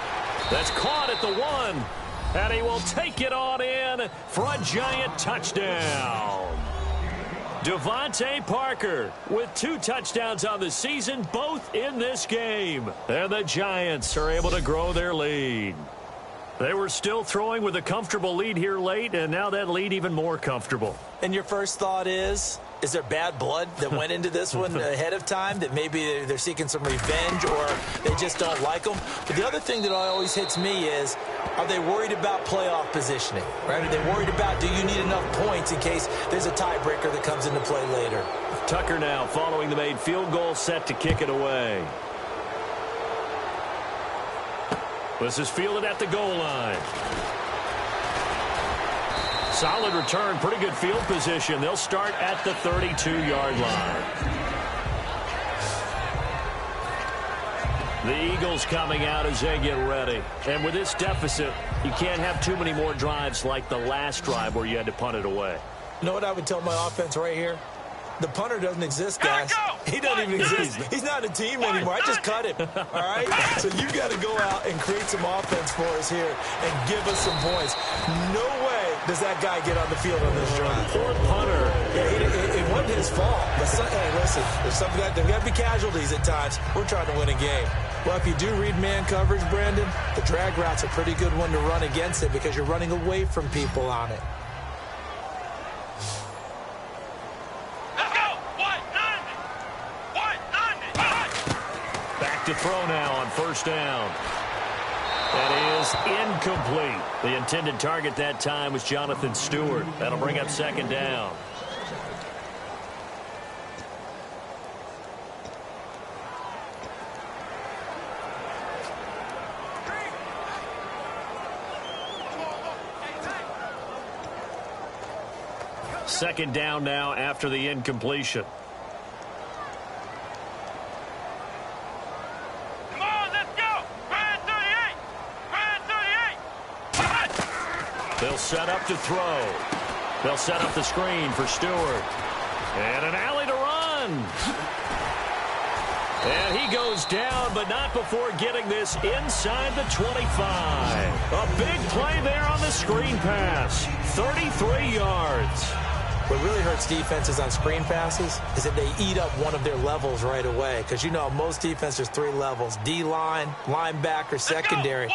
That's caught at the 1. And he will take it on in for a Giant touchdown. Devontae Parker with 2 touchdowns on the season, both in this game. And the Giants are able to grow their lead. They were still throwing with a comfortable lead here late, and now that lead even more comfortable. And your first thought is there bad blood that went into this one ahead of time, that maybe they're seeking some revenge or they just don't like them? But the other thing that always hits me is, are they worried about playoff positioning? Right? Are they worried about, do you need enough points in case there's a tiebreaker that comes into play later? Tucker now following the made field goal, set to kick it away. This is fielded at the goal line. Solid return, pretty good field position. They'll start at the 32-yard line. The Eagles coming out as they get ready. And with this deficit, you can't have too many more drives like the last drive where you had to punt it away. You know what I would tell my offense right here? The punter doesn't exist, guys. He doesn't even exist. He's not a team anymore. I just cut him. All right? So you've got to go out and create some offense for us here and give us some points. No way does that guy get on the field on this drive. Poor punter. Yeah, it wasn't his fault. But hey, listen, there's got to be casualties at times. We're trying to win a game. Well, if you do read man coverage, Brandon, the drag route's a pretty good one to run against it because you're running away from people on it. throw now on first down. That is incomplete. The intended target that time was Jonathan Stewart. That'll bring up second down. Second down now after the incompletion. Come on, let's go! Brand 38! Brand 38! They'll set up to throw. They'll set up the screen for Stewart. And an alley to run. And he goes down, but not before getting this inside the 25. A big play there on the screen pass. 33 yards. What really hurts defenses on screen passes is that they eat up one of their levels right away. Because, you know, most defenses, 3 levels. D-line, linebacker, secondary.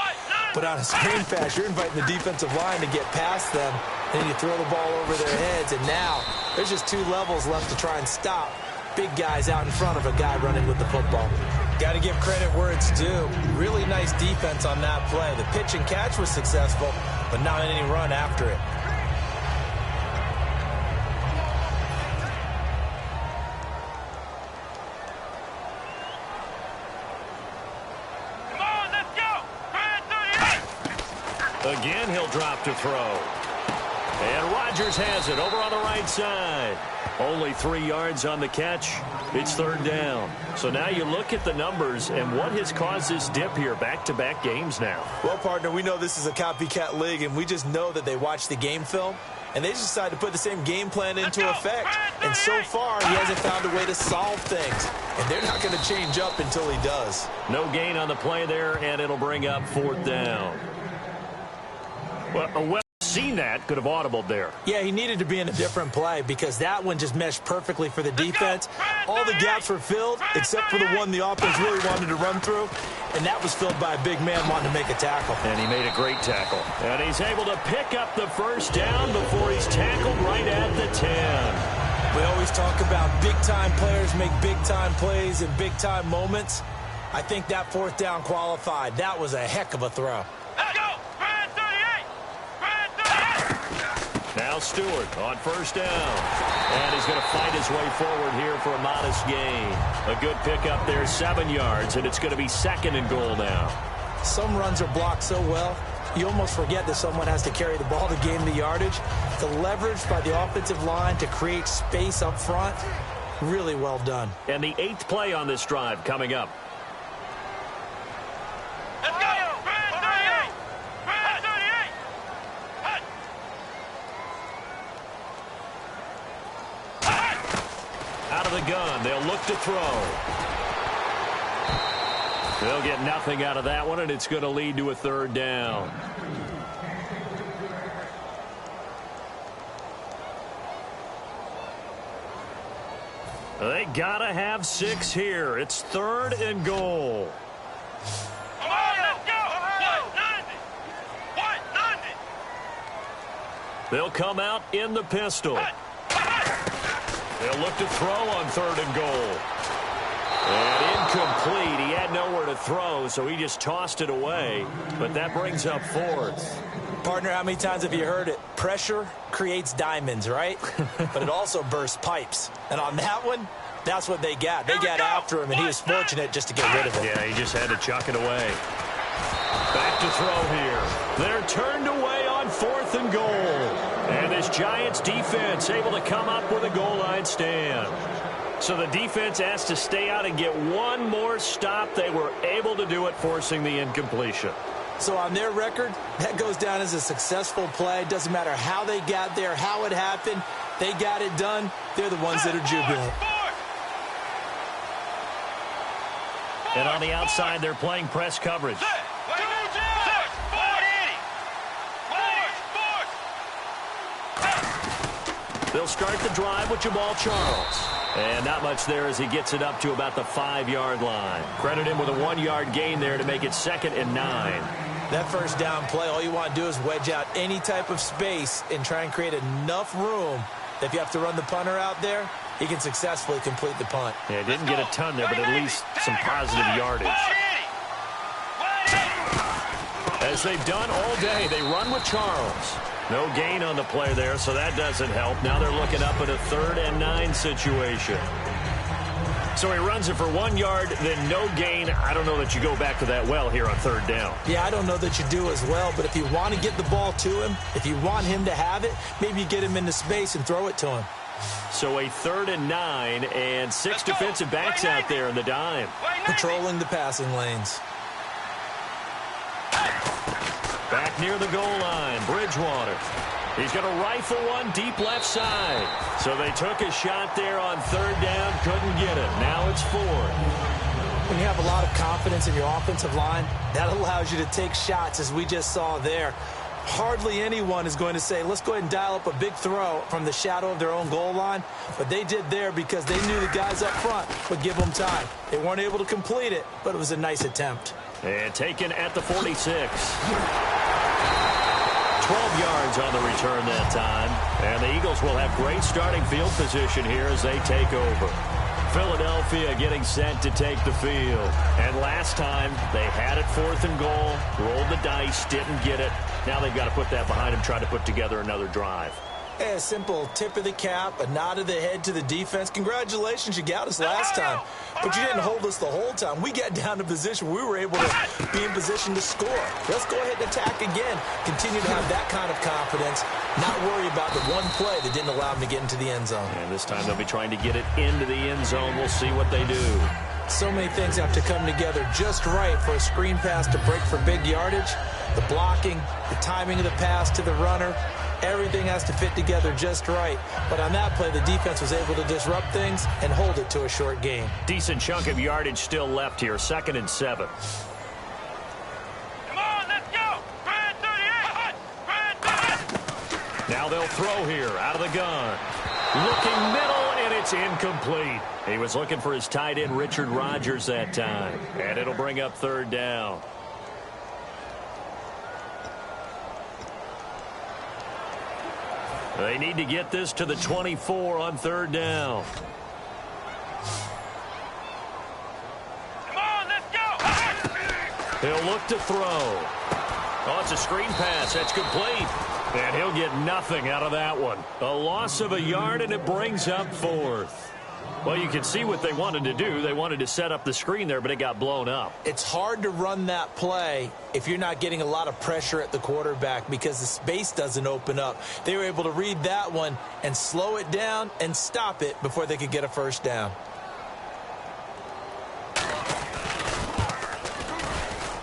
But on a screen pass, you're inviting the defensive line to get past them. And then you throw the ball over their heads. And now there's just 2 levels left to try and stop big guys out in front of a guy running with the football. Got to give credit where it's due. Really nice defense on that play. The pitch and catch was successful, but not any run after it. Again, he'll drop to throw. And Rodgers has it over on the right side. Only 3 yards on the catch. It's third down. So now you look at the numbers and what has caused this dip here, back-to-back games now. Well, partner, we know this is a copycat league, and we just know that they watch the game film, and they just decided to put the same game plan into effect. And so far, he hasn't found a way to solve things. And they're not going to change up until he does. No gain on the play there, and it'll bring up fourth down. Well, seen that, could have audibled there. Yeah, he needed to be in a different play because that one just meshed perfectly for the defense. All the gaps were filled except for the one the offense really wanted to run through, and that was filled by a big man wanting to make a tackle. And he made a great tackle. And he's able to pick up the first down before he's tackled right at the 10. We always talk about big-time players make big-time plays in big-time moments. I think that fourth down qualified. That was a heck of a throw. Now Stewart on first down. And he's going to fight his way forward here for a modest gain. A good pickup there, 7 yards, and it's going to be second and goal now. Some runs are blocked so well, you almost forget that someone has to carry the ball to gain the yardage. The leverage by the offensive line to create space up front, really well done. And the 8th play on this drive coming up. Out of the gun, they'll look to throw. They'll get nothing out of that one, and it's going to lead to a third down. They got to have 6 here. It's third and goal. Come on, let's go! 190! They'll come out in the pistol. They'll look to throw on third and goal. And incomplete. He had nowhere to throw, so he just tossed it away. But that brings up fourth. Partner, how many times have you heard it? Pressure creates diamonds, right? But it also bursts pipes. And on that one, that's what they got. They got after him, and he was fortunate just to get rid of it. Yeah, he just had to chuck it away. Back to throw here. They're turned away on fourth and goal. And this Giants defense able to come up with a goal line stand. So the defense has to stay out and get one more stop. They were able to do it, forcing the incompletion. So on their record, that goes down as a successful play. Doesn't matter how they got there, how it happened. They got it done. They're the ones that are jubilant. And on the outside, they're playing press coverage. They'll start the drive with Jamal Charles. And not much there as he gets it up to about the 5-yard line. Credit him with a 1-yard gain there to make it 2nd and 9. That first down play, all you want to do is wedge out any type of space and try and create enough room If you have to run the punter out there, he can successfully complete the punt. Yeah, didn't get a ton there, but at least some positive yardage. As they've done all day, they run with Charles. No gain on the play there, so that doesn't help. Now they're looking up at a 3rd and 9 situation. So he runs it for 1 yard, then no gain. I don't know that you go back to that well here on 3rd down. Yeah, I don't know that you do as well, but if you want to get the ball to him, if you want him to have it, maybe you get him into space and throw it to him. So a 3rd and 9 and 6 defensive backs out there in the dime. Patrolling the passing lanes. Back near the goal line, Bridgewater. He's going to rifle one deep left side. So they took a shot there on 3rd down, couldn't get it. Now it's 4th. When you have a lot of confidence in your offensive line, that allows you to take shots, as we just saw there. Hardly anyone is going to say, let's go ahead and dial up a big throw from the shadow of their own goal line. But they did there because they knew the guys up front would give them time. They weren't able to complete it, but it was a nice attempt. And taken at the 46. 12 yards on the return that time. And the Eagles will have great starting field position here as they take over. Philadelphia getting set to take the field. And last time, they had it 4th and goal, rolled the dice, didn't get it. Now they've got to put that behind them, try to put together another drive. A simple tip of the cap, a nod of the head to the defense. Congratulations, you got us last time. But you didn't hold us the whole time. We got down to position. We were able to be in position to score. Let's go ahead and attack again. Continue to have that kind of confidence. Not worry about the one play that didn't allow them to get into the end zone. And this time they'll be trying to get it into the end zone. We'll see what they do. So many things have to come together just right for a screen pass to break for big yardage. The blocking, the timing of the pass to the runner, everything has to fit together just right. But on that play, the defense was able to disrupt things and hold it to a short gain. Decent chunk of yardage still left here, 2nd and 7. Come on, let's go! Brand 38! Brand 38! Now they'll throw here out of the gun. Looking middle, and it's incomplete. He was looking for his tight end, Richard Rodgers, that time. And it'll bring up 3rd down. They need to get this to the 24 on 3rd down. Come on, let's go! He'll look to throw. Oh, it's a screen pass. That's complete. And he'll get nothing out of that one. A loss of a yard, and it brings up 4th. Well, you can see what they wanted to do. They wanted to set up the screen there, but it got blown up. It's hard to run that play if you're not getting a lot of pressure at the quarterback because the space doesn't open up. They were able to read that one and slow it down and stop it before they could get a 1st down.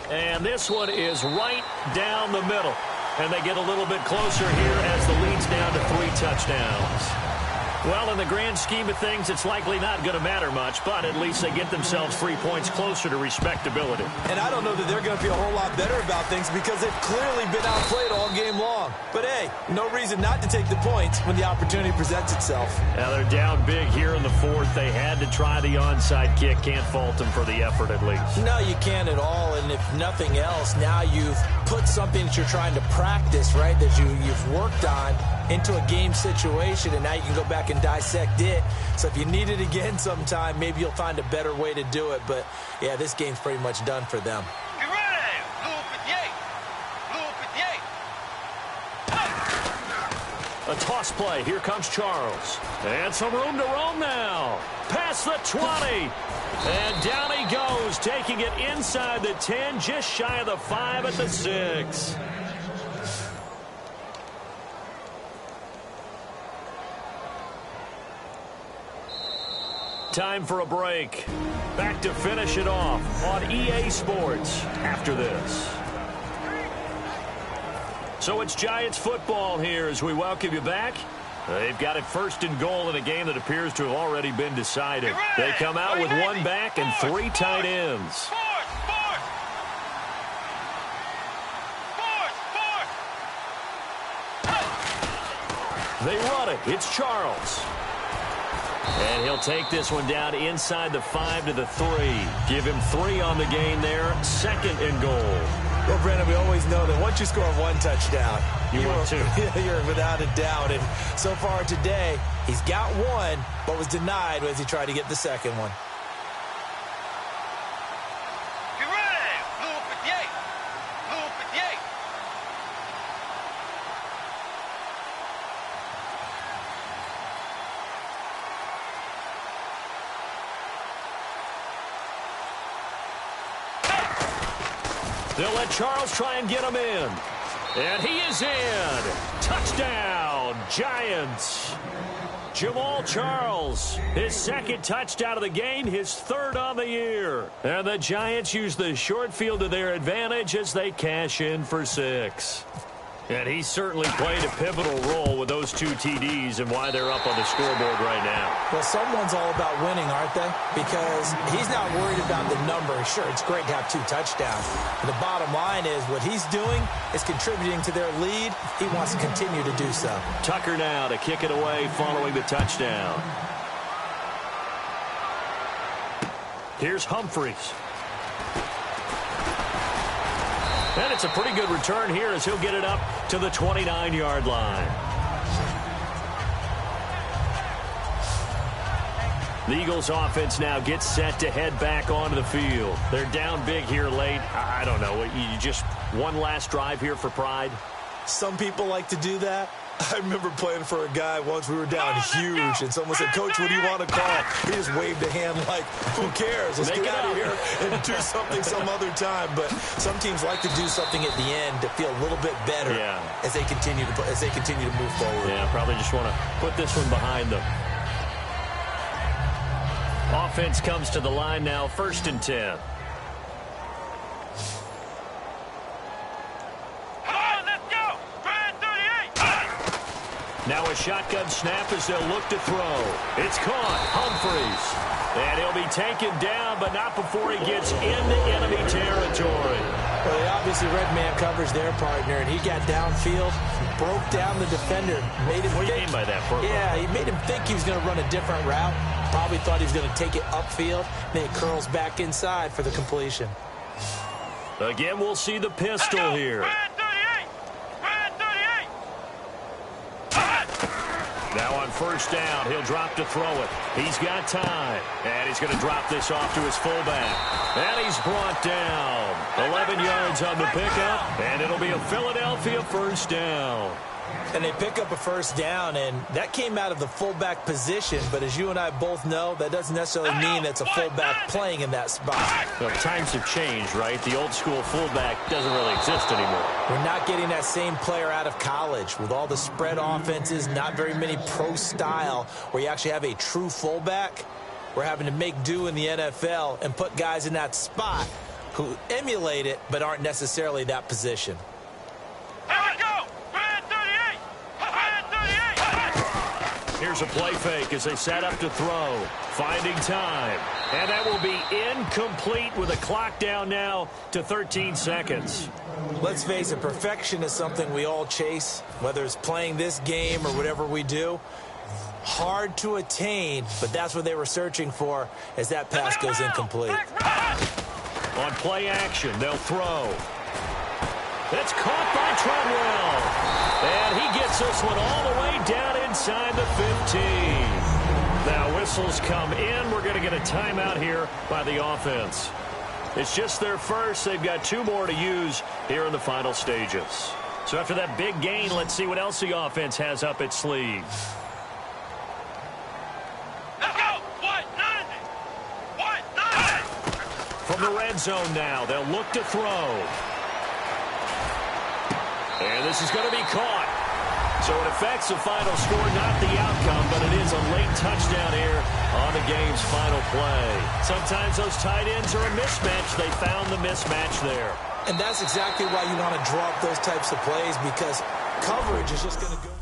And this one is right down the middle. And they get a little bit closer here as the lead's down to 3 touchdowns. Well, in the grand scheme of things, it's likely not going to matter much, but at least they get themselves 3 points closer to respectability. And I don't know that they're going to feel a whole lot better about things because they've clearly been outplayed all game long. But, hey, no reason not to take the points when the opportunity presents itself. Now they're down big here in the 4th. They had to try the onside kick. Can't fault them for the effort at least. No, you can't at all. And if nothing else, now you've put something that you're trying to practice, right, that you've worked on into a game situation, and now you can go back and dissect it. So if you need it again sometime, maybe you'll find a better way to do it. But, yeah, this game's pretty much done for them. Get ready! Blue 58! Blue 58! A toss play. Here comes Charles. And some room to roam now. Past the 20. And down he goes, taking it inside the 10, just shy of the 5 at the 6. Time for a break. Back to finish it off on EA Sports after this. So it's Giants football here as we welcome you back. They've got it 1st and goal in a game that appears to have already been decided. They come out with 1 back and 3 tight ends. They run it. It's Charles. And he'll take this one down inside the 5 to the 3. Give him 3 on the gain there. 2nd and goal. Well, Brandon, we always know that once you score one touchdown, you're without a doubt. And so far today, he's got one, but was denied as he tried to get the second one. Get ready! Blue 58! Blue 58! They'll let Charles try and get him in. And he is in. Touchdown, Giants. Jamal Charles, his second touchdown of the game, his third on the year. And the Giants use the short field to their advantage as they cash in for 6. And he certainly played a pivotal role with those 2 TDs and why they're up on the scoreboard right now. Well, someone's all about winning, aren't they? Because he's not worried about the number. Sure, it's great to have 2 touchdowns. But the bottom line is what he's doing is contributing to their lead. He wants to continue to do so. Tucker now to kick it away following the touchdown. Here's Humphreys. And it's a pretty good return here as he'll get it up to the 29-yard line. The Eagles offense now gets set to head back onto the field. They're down big here late. I don't know. You just one last drive here for pride? Some people like to do that. I remember playing for a guy once. We were down huge, and someone said, "Coach, what do you want to call?" He just waved a hand like, "Who cares? Let's get out of here and do something some other time." But some teams like to do something at the end to feel a little bit better as they continue to move forward. Yeah, probably just want to put this one behind them. Offense comes to the line now, 1st and 10. Now a shotgun snap as they'll look to throw. It's caught. Humphreys. And he'll be taken down, but not before he gets into enemy territory. Well, they obviously read man coverage their partner, and he got downfield, broke down the defender. Made him what do you mean by that, Burko? Yeah, he made him think he was going to run a different route. Probably thought he was going to take it upfield. Then it curls back inside for the completion. Again, we'll see the pistol here. Now on 1st down, he'll drop to throw it. He's got time. And he's going to drop this off to his fullback. And he's brought down. 11 yards on the pickup. And it'll be a Philadelphia 1st down. And they pick up a 1st down, and that came out of the fullback position. But as you and I both know, that doesn't necessarily mean it's a fullback playing in that spot. Well, times have changed, right? The old school fullback doesn't really exist anymore. We're not getting that same player out of college. With all the spread offenses, not very many pro style where you actually have a true fullback. We're having to make do in the NFL and put guys in that spot who emulate it but aren't necessarily that position. Here's a play fake as they set up to throw. Finding time. And that will be incomplete with a clock down now to 13 seconds. Let's face it, perfection is something we all chase, whether it's playing this game or whatever we do. Hard to attain, but that's what they were searching for as that pass goes incomplete. On play action, they'll throw. It's caught by Treadwell. And he gets this one all the way down inside the 15. Now whistles come in. We're going to get a timeout here by the offense. It's just their first. They've got 2 more to use here in the final stages. So after that big gain, let's see what else the offense has up its sleeve. Let's go! 190! 190! From the red zone now, they'll look to throw. And this is going to be caught. So it affects the final score, not the outcome, but it is a late touchdown here on the game's final play. Sometimes those tight ends are a mismatch. They found the mismatch there. And that's exactly why you want to draw up those types of plays, because coverage is just going to go.